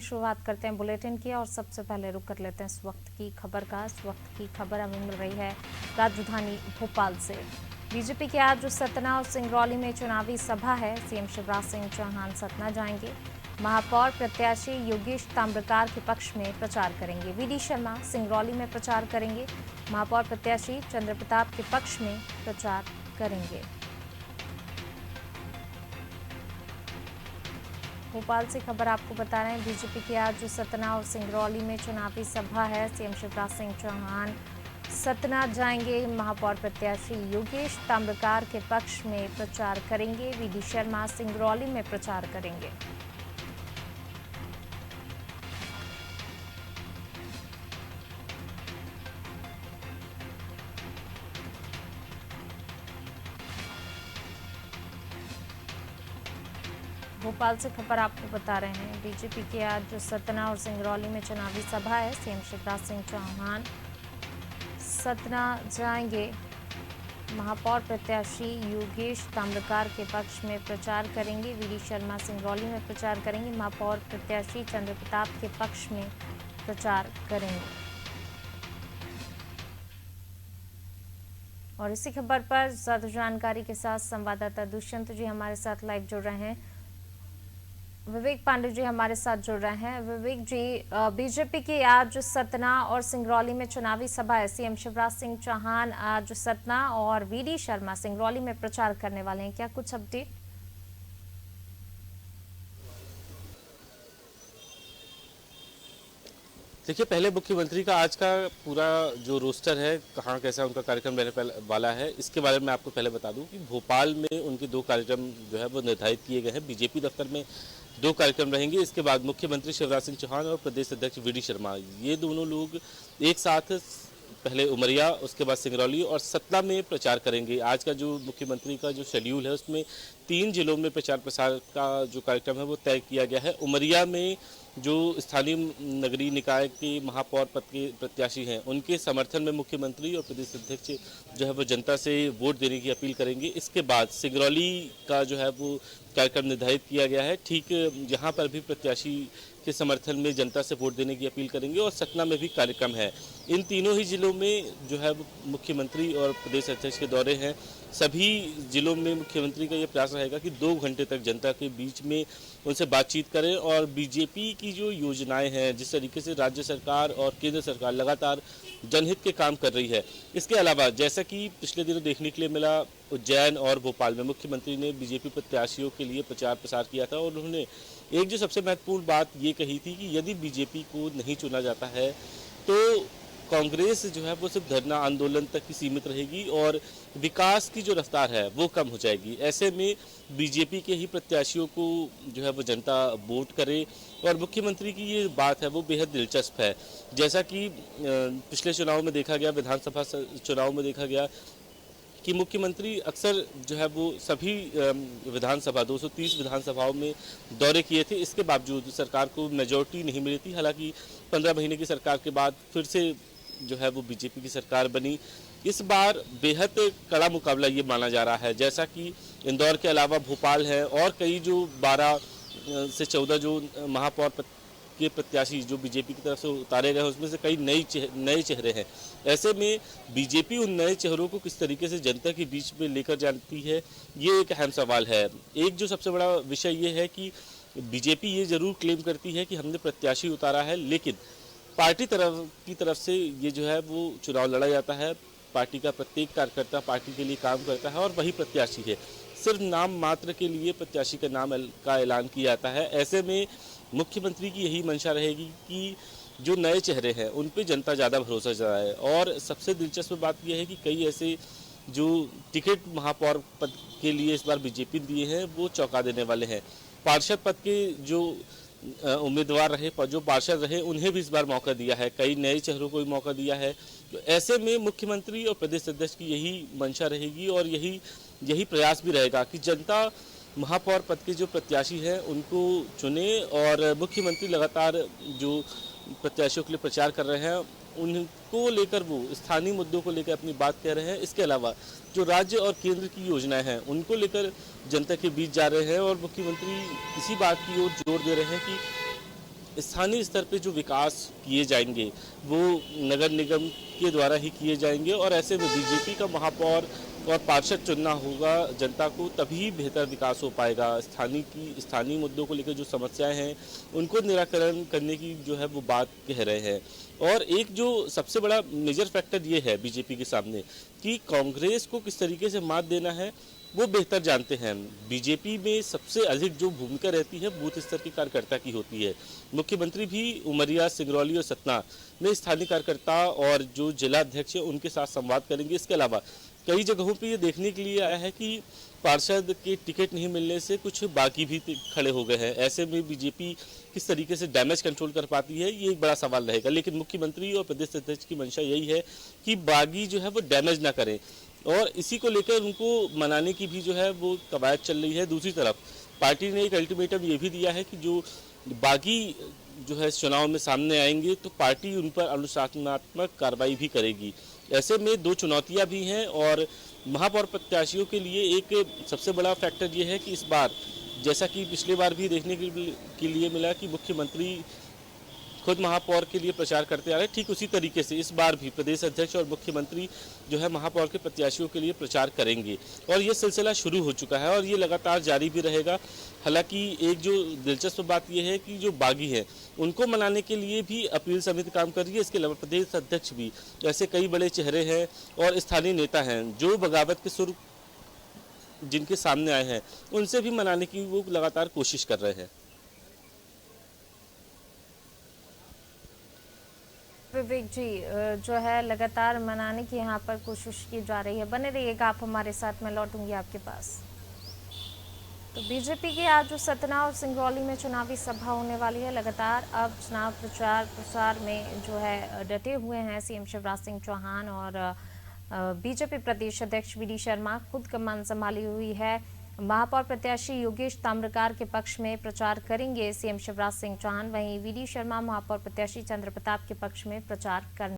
शुरुआत करते हैं बुलेटिन की और सबसे पहले रुक कर लेते हैं इस वक्त की खबर का। इस वक्त की खबर हमें मिल रही है राजधानी भोपाल से। बीजेपी की आज सतना और सिंगरौली में चुनावी सभा है। सीएम शिवराज सिंह चौहान सतना जाएंगे। महापौर प्रत्याशी योगेश ताम्रकार के पक्ष में प्रचार करेंगे। वीडी शर्मा सिंगरौली में प्रचार करेंगे। महापौर प्रत्याशी चंद्र प्रताप के पक्ष में प्रचार करेंगे। भोपाल से खबर आपको बता रहे हैं, बीजेपी की आज सतना और सिंगरौली में चुनावी सभा है। सीएम शिवराज सिंह चौहान सतना जाएंगे। महापौर प्रत्याशी योगेश ताम्रकार के पक्ष में प्रचार करेंगे। वीडी शर्मा सिंगरौली में प्रचार करेंगे। भोपाल से खबर आपको बता रहे हैं, बीजेपी की आज सतना और सिंगरौली में चुनावी सभा है। सीएम शिवराज सिंह चौहान सतना जाएंगे। महापौर प्रत्याशी योगेश ताम्रकार के पक्ष में प्रचार करेंगे। वीडी शर्मा सिंगरौली में प्रचार करेंगे। महापौर प्रत्याशी चंद्र प्रताप के पक्ष में प्रचार करेंगे। और इसी खबर पर ज्यादा जानकारी के साथ संवाददाता दुष्यंत जी हमारे साथ लाइव जुड़ रहे हैं। विवेक पांडे जी हमारे साथ जुड़ रहे हैं। विवेक जी, बीजेपी की आज सतना और सिंगरौली में चुनावी सभा है। सीएम शिवराज सिंह चौहान आज सतना और वीडी शर्मा सिंगरौली में प्रचार करने वाले हैं, क्या कुछ अपडेट? देखिए, पहले मुख्यमंत्री का आज का पूरा जो रोस्टर है, कहाँ कैसा उनका कार्यक्रम रहने वाला है, इसके बारे में आपको पहले बता दूं कि भोपाल में उनके 2 कार्यक्रम जो है वो निर्धारित किए गए हैं। बीजेपी दफ्तर में 2 कार्यक्रम रहेंगे। इसके बाद मुख्यमंत्री शिवराज सिंह चौहान और प्रदेश अध्यक्ष वीडी शर्मा, ये दोनों लोग एक साथ पहले उमरिया, उसके बाद सिंगरौली और सतना में प्रचार करेंगे। आज का जो मुख्यमंत्री का जो शेड्यूल है उसमें 3 जिलों में प्रचार प्रसार का जो कार्यक्रम है वो तय किया गया है। उमरिया में जो स्थानीय नगरीय निकाय के महापौर पद के प्रत्याशी हैं, उनके समर्थन में मुख्यमंत्री और प्रदेश अध्यक्ष जो है वो जनता से वोट देने की अपील करेंगे। इसके बाद सिंगरौली का जो है वो कार्यक्रम निर्धारित किया गया है। ठीक यहाँ पर भी प्रत्याशी के समर्थन में जनता से वोट देने की अपील करेंगे और सतना में भी कार्यक्रम है। इन तीनों ही जिलों में जो है मुख्यमंत्री और प्रदेश अध्यक्ष के दौरे हैं। सभी जिलों में मुख्यमंत्री का ये प्रयास रहेगा कि 2 घंटे तक जनता के बीच में उनसे बातचीत करें और बीजेपी की जो योजनाएं हैं, जिस तरीके से राज्य सरकार और केंद्र सरकार लगातार जनहित के काम कर रही है। इसके अलावा जैसा कि पिछले दिनों देखने के लिए मिला, उज्जैन और भोपाल में मुख्यमंत्री ने बीजेपी प्रत्याशियों के लिए प्रचार प्रसार किया था और उन्होंने एक जो सबसे महत्वपूर्ण बात ये कही थी कि यदि बीजेपी को नहीं चुना जाता है तो कांग्रेस जो है वो सिर्फ धरना आंदोलन तक ही सीमित रहेगी और विकास की जो रफ्तार है वो कम हो जाएगी। ऐसे में बीजेपी के ही प्रत्याशियों को जो है वो जनता वोट करे और मुख्यमंत्री की ये बात है वो बेहद दिलचस्प है। जैसा कि पिछले चुनाव में देखा गया, विधानसभा चुनाव में देखा गया कि मुख्यमंत्री अक्सर जो है वो सभी विधानसभा 230 विधानसभाओं में दौरे किए थे। इसके बावजूद सरकार को मेजॉरिटी नहीं मिली थी। हालांकि 15 महीने की सरकार के बाद फिर से जो है वो बीजेपी की सरकार बनी। इस बार बेहद कड़ा मुकाबला ये माना जा रहा है। जैसा कि इंदौर के अलावा भोपाल है और कई जो 12 से 14 जो महापौर के प्रत्याशी जो बीजेपी की तरफ से उतारे गए हैं, उसमें से कई नए चेहरे हैं। ऐसे में बीजेपी उन नए चेहरों को किस तरीके से जनता के बीच में लेकर जाती है, ये एक अहम सवाल है। एक जो सबसे बड़ा विषय ये है कि बीजेपी ये जरूर क्लेम करती है कि हमने प्रत्याशी उतारा है, लेकिन पार्टी की तरफ से ये जो है वो चुनाव लड़ा जाता है। पार्टी का प्रत्येक कार्यकर्ता पार्टी के लिए काम करता है और वही प्रत्याशी है। सिर्फ नाम मात्र के लिए प्रत्याशी का नाम का ऐलान किया जाता है। ऐसे में मुख्यमंत्री की यही मंशा रहेगी कि जो नए चेहरे हैं उन पे जनता ज़्यादा भरोसा जताए। और सबसे दिलचस्प बात यह है कि कई ऐसे जो टिकट महापौर पद के लिए इस बार बीजेपी दिए हैं वो चौंका देने वाले हैं। पार्षद पद के जो उम्मीदवार रहे, जो पार्षद रहे, उन्हें भी इस बार मौका दिया है। कई नए चेहरों को भी मौका दिया है। तो ऐसे में मुख्यमंत्री और प्रदेश अध्यक्ष की यही मंशा रहेगी और यही प्रयास भी रहेगा कि जनता महापौर पद के जो प्रत्याशी हैं उनको चुने और मुख्यमंत्री लगातार जो प्रत्याशियों के लिए प्रचार कर रहे हैं उनको लेकर वो स्थानीय मुद्दों को लेकर अपनी बात कह रहे हैं। इसके अलावा जो राज्य और केंद्र की योजनाएं हैं उनको लेकर जनता के बीच जा रहे हैं और मुख्यमंत्री इसी बात की ओर जोर दे रहे हैं कि स्थानीय स्तर पे जो विकास किए जाएंगे वो नगर निगम के द्वारा ही किए जाएंगे और ऐसे में बीजेपी का महापौर और पार्षद चुनना होगा जनता को, तभी बेहतर विकास हो पाएगा। स्थानीय मुद्दों को लेकर जो समस्याएं हैं उनको निराकरण करने की जो है वो बात कह रहे हैं। और एक जो सबसे बड़ा मेजर फैक्टर ये है बीजेपी के सामने कि कांग्रेस को किस तरीके से मात देना है वो बेहतर जानते हैं। बीजेपी में सबसे अधिक जो भूमिका रहती है बूथ स्तर के कार्यकर्ता की होती है। मुख्यमंत्री भी उमरिया, सिंगरौली और सतना में स्थानीय कार्यकर्ता और जो जिला अध्यक्ष है उनके साथ संवाद करेंगे। इसके अलावा कई जगहों पे ये देखने के लिए आया है कि पार्षद के टिकट नहीं मिलने से कुछ बागी भी खड़े हो गए हैं। ऐसे में बीजेपी किस तरीके से डैमेज कंट्रोल कर पाती है ये एक बड़ा सवाल रहेगा। लेकिन मुख्यमंत्री और प्रदेश अध्यक्ष की मंशा यही है कि बागी जो है वो डैमेज ना करें और इसी को लेकर उनको मनाने की भी जो है वो कवायद चल रही है। दूसरी तरफ पार्टी ने एक अल्टीमेटम ये भी दिया है कि जो बागी जो है चुनाव में सामने आएंगे तो पार्टी उन पर अनुशासनात्मक कार्रवाई भी करेगी। ऐसे में दो चुनौतियां भी हैं और महापौर प्रत्याशियों के लिए एक सबसे बड़ा फैक्टर ये है कि इस बार जैसा कि पिछले बार भी देखने के लिए मिला कि मुख्यमंत्री खुद महापौर के लिए प्रचार करते आ रहे, ठीक उसी तरीके से इस बार भी प्रदेश अध्यक्ष और मुख्यमंत्री जो है महापौर के प्रत्याशियों के लिए प्रचार करेंगे और ये सिलसिला शुरू हो चुका है और ये लगातार जारी भी रहेगा। हालांकि एक जो दिलचस्प बात यह है कि जो बागी हैं उनको मनाने के लिए भी अपील समिति काम कर रही है। इसके अलावा प्रदेश अध्यक्ष भी, ऐसे कई बड़े चेहरे हैं और स्थानीय नेता हैं जो बगावत के सुर जिनके सामने आए हैं उनसे भी मनाने की वो लगातार कोशिश कर रहे हैं। विवेक जी, जो है लगातार मनाने की यहाँ पर कोशिश की जा रही है। बने रहिएगा आप हमारे साथ, मैं लौटूंगी आपके पास। तो बीजेपी की आज जो सतना और सिंगरौली में चुनावी सभा होने वाली है, लगातार अब चुनाव प्रचार में जो है डटे हुए हैं सीएम शिवराज सिंह चौहान और बीजेपी प्रदेश अध्यक्ष वी डी शर्मा खुद कमान संभाली हुई है। महापौर प्रत्याशी योगेश ताम्रकार के पक्ष में प्रचार करेंगे सीएम शिवराज सिंह चौहान, वहीं वी डी शर्मा महापौर प्रत्याशी चंद्र प्रताप के पक्ष में प्रचार करने